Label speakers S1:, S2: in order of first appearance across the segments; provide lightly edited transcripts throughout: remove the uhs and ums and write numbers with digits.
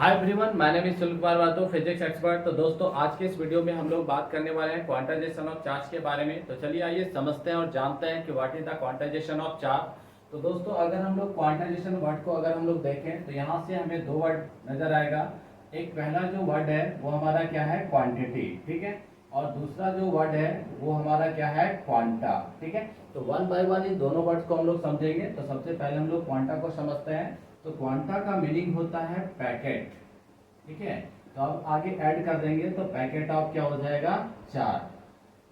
S1: Hi everyone, my name is Sunil Kumar वातो, physics expert. तो दोस्तों, आज के इस वीडियो में हम लोग बात करने वाले हैं क्वांटाइजेशन ऑफ चार्ज के बारे में। तो चलिए आइए समझते हैं और जानते हैं कि what is the quantization of charge. तो दोस्तों, अगर हम लोग क्वांटाइजेशन वर्ड को अगर हम लोग देखें तो यहाँ से हमें दो वर्ड नजर आएगा। एक पहला जो वर्ड है वो हमारा क्या है, क्वांटिटी, ठीक है। और दूसरा जो वर्ड है वो हमारा क्या है, क्वांटा, ठीक है। तो वन बाय वन इन दोनों वर्ड्स को हम लोग समझेंगे। तो सबसे पहले हम लोग क्वांटा को समझते हैं। तो क्वांटा का मीनिंग होता है पैकेट, ठीक है। तो अब आगे ऐड कर देंगे तो पैकेट ऑफ क्या हो जाएगा, चार।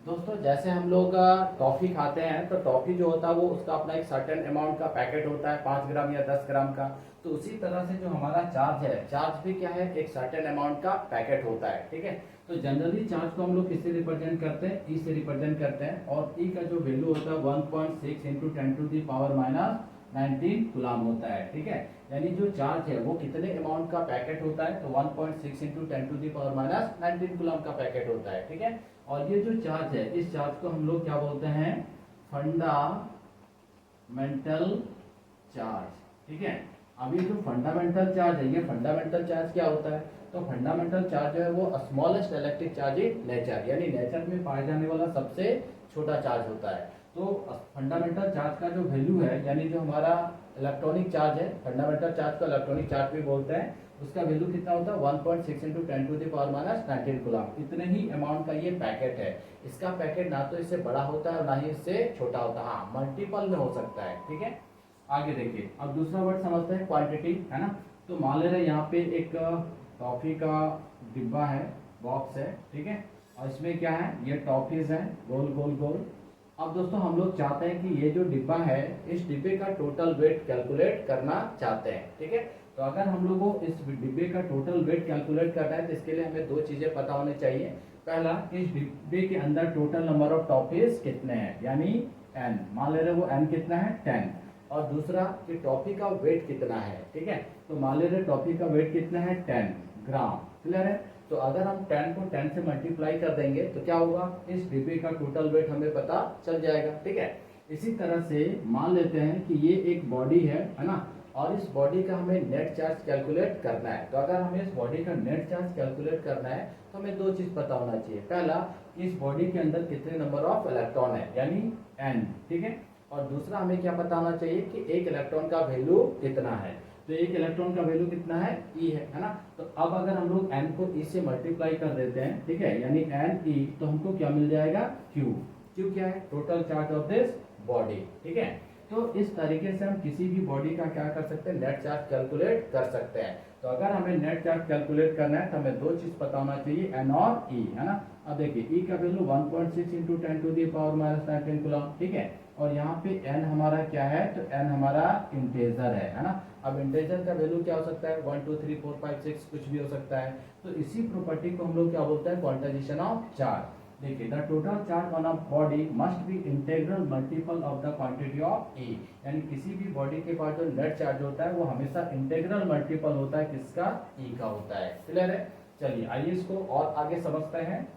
S1: दोस्तों, जैसे हम लोग टॉफी खाते हैं तो टॉफी जो होता है वो उसका अपना एक सर्टेन अमाउंट का पैकेट होता है, 5 ग्राम या 10 ग्राम का। तो उसी तरह से जो हमारा चार्ज है, चार्ज भी क्या है, एक सर्टेन अमाउंट का पैकेट होता है, ठीक है। तो जनरली चार्ज को हम लोग किससे रिप्रेजेंट करते हैं, ई से रिप्रेजेंट करते हैं। और ई का जो वैल्यू होता है 1.6 इंटू 10⁻⁻19 कूलम होता है, ठीक है। यानी जो चार्ज है वो कितने अमाउंट का पैकेट होता है, तो 1.6 इंटू 10⁻⁻19 कूलम का पैकेट होता है, ठीक है। और ये जो चार्ज है, इस चार्ज को हम लोग क्या बोलते हैं, फंडामेंटल चार्ज, ठीक है। अब ये जो फंडामेंटल चार्ज है, ये फंडामेंटल चार्ज क्या होता है, तो फंडामेंटल चार्ज जो है वो smallest electric charge in nature, यानी नेचर में पाया जाने वाला सबसे छोटा चार्ज होता है। तो फंडामेंटल चार्ज का जो वैल्यू है, यानी जो हमारा इलेक्ट्रॉनिक चार्ज है, फंडामेंटल चार्ज को इलेक्ट्रॉनिक चार्ज भी बोलते हैं, उसका वैल्यू कितना होता है, 1.6 इंटू 10⁻⁻19 कूलम। इतने ही अमाउंट का ये पैकेट है। इसका पैकेट ना तो इससे बड़ा होता है और ना ही इससे छोटा होता है, हाँ मल्टीपल में हो सकता है, ठीक है। आगे देखिए, अब दूसरा वर्ड समझते हैं, क्वांटिटी, है ना। तो मान ले रहे यहाँ पे एक टॉफी का डिब्बा है, बॉक्स है, ठीक है। और इसमें क्या है, ये टॉफीज है, गोल गोल गोल। अब दोस्तों, हम लोग चाहते हैं कि ये जो डिब्बा है, इस डिब्बे का टोटल वेट कैलकुलेट करना चाहते हैं, ठीक है। तो अगर हम लोग को इस डिब्बे का टोटल वेट कैलकुलेट करना है तो इसके लिए हमें दो चीजें पता होनी चाहिए। पहला, इस डिब्बे के अंदर टोटल नंबर ऑफ टॉफीज कितने हैं, यानी n, मान ले रहे वो n कितना है, 10। और दूसरा कि टॉफी का वेट कितना है, ठीक है। तो मान ले रहे टॉफी का वेट कितना है, 10 ग्राम, क्लियर है। तो अगर हम 10 को 10 से मल्टीप्लाई कर देंगे तो क्या होगा, इस डिब्बे का टोटल वेट हमें पता चल जाएगा, ठीक है। इसी तरह से मान लेते हैं कि ये एक बॉडी है ना, और इस बॉडी का हमें नेट चार्ज कैलकुलेट करना है। तो अगर हमें इस बॉडी का नेट चार्ज कैलकुलेट करना है तो हमें दो चीज पता होना चाहिए। पहला, इस बॉडी के अंदर कितने नंबर ऑफ इलेक्ट्रॉन है, यानी n, ठीक है। और दूसरा, हमें क्या पता होना चाहिए कि एक इलेक्ट्रॉन का वैल्यू कितना है। तो एक इलेक्ट्रॉन का वैल्यू कितना है, E है ना। तो अब अगर हम लोग n को E से मल्टीप्लाई कर देते हैं, ठीक है, यानी NE, तो हमको क्या मिल जाएगा, Q। Q क्या है, total charge of this body, ठीक है। तो इस तरीके से हम किसी भी बॉडी का क्या कर सकते हैं, नेट चार्ज कैलकुलेट कर सकते हैं। तो अगर हमें नेट चार्ज कैलकुलेट करना है तो हमें दो चीज पता होना चाहिए, N और E, है ना। अब देखिए, E का वैल्यू 1.6 इंटू 10⁻⁻19 कूलम, ठीक है। और यहाँ पे n हमारा क्या है, तो n हमारा इंटेजर है ना। अब इंटेजर का वैल्यू क्या हो सकता है, 1 2 3 4 5 6 कुछ भी हो सकता है। तो इसी प्रॉपर्टी को हम लोग क्या बोलते हैं, क्वांटाइजेशन ऑफ चार्ज। देखिए, the total charge on a body must be integral multiple of the quantity of E, यानी किसी भी बॉडी के पास जो नेट चार्ज होता है वो हमेशा इंटेग्रल मल्टीपल होता है, किसका, E का होता है, क्लियर है। चलिए आइए इसको और आगे समझते हैं।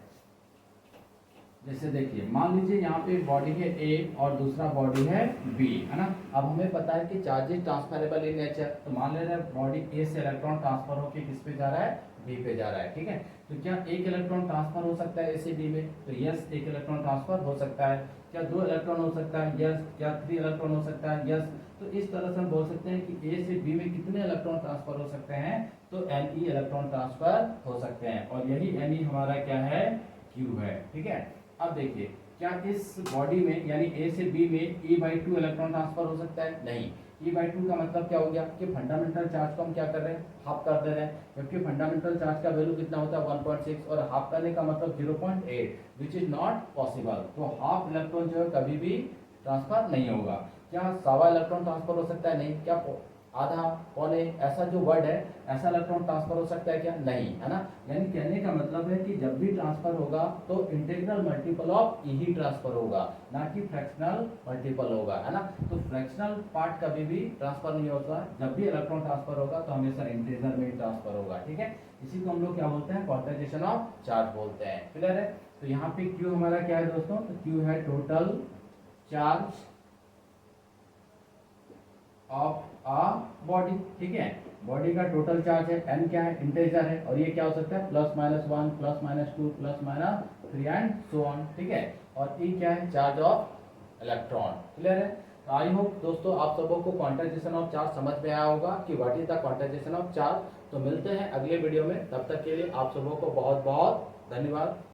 S1: जैसे देखिए, मान लीजिए यहाँ पे एक बॉडी है A और दूसरा बॉडी है B, है ना। अब हमें पता है कि चार्जेस ट्रांसफरेबल इन नेचर। तो मान ले रहे हैं बॉडी A से इलेक्ट्रॉन ट्रांसफर होकर किस पे जा रहा है, B पे जा रहा है, ठीक है। तो क्या एक इलेक्ट्रॉन ट्रांसफर हो सकता है A से B में, तो यस, एक इलेक्ट्रॉन ट्रांसफर हो सकता है। क्या दो इलेक्ट्रॉन हो सकता है, यस। क्या 3 इलेक्ट्रॉन हो सकता है, यस। तो इस तरह से हम बोल सकते हैं कि A से B में कितने इलेक्ट्रॉन ट्रांसफर हो सकते हैं, तो Ne इलेक्ट्रॉन ट्रांसफर हो सकते हैं। और यही Ne हमारा क्या है, Q है, ठीक है। अब देखिए, क्या इस बॉडी में यानी A से B में E/2 इलेक्ट्रॉन ट्रांसफर हो सकता है, नहीं। E/2 का मतलब क्या हो गया कि फंडामेंटल चार्ज को हम क्या कर रहे हैं, हाफ कर दे रहे हैं, क्योंकि फंडामेंटल चार्ज का वैल्यू कितना होता है, 1.6, और हाफ करने का मतलब 0.8, विच इज नॉट पॉसिबल। तो हाफ इलेक्ट्रॉन जो है कभी भी ट्रांसफर नहीं होगा। क्या सवा इलेक्ट्रॉन ट्रांसफर हो सकता है, नहीं। क्या आधा, पौने, ऐसा जो वर्ड है, ऐसा इलेक्ट्रॉन ट्रांसफर हो सकता है क्या, नहीं, है ना। यानी कहने का मतलब है कि जब भी ट्रांसफर होगा तो integral multiple of E he transfer होगा, ना कि फ्रैक्शनल मल्टीपल होगा, है ना। तो फ्रैक्शनल पार्ट कभी भी ट्रांसफर नहीं होता। जब भी इलेक्ट्रॉन ट्रांसफर होगा तो हमेशा इंटीजर में ही ट्रांसफर होगा, ठीक है। इसी को हम लोग क्या बोलते हैं, क्वांटाइजेशन ऑफ चार्ज बोलते हैं, क्लियर है। तो यहाँ पे Q हमारा क्या है दोस्तों, तो Q है total charge of a body, ठीक है। बॉडी का टोटल चार्ज है n क्या है, इंटेजर है, और ये क्या हो सकता है +-1 +-2 +-3 एंड सो ऑन, ठीक है। और E क्या है, चार्ज ऑफ इलेक्ट्रॉन। क्लियर है। तो आई होप दोस्तों आप सबों को क्वांटाइजेशन ऑफ चार्ज समझ में आया होगा कि what is the quantization of charge. तो मिलते हैं अगले वीडियो में, तब तक के लिए आप सबों को बहुत बहुत धन्यवाद।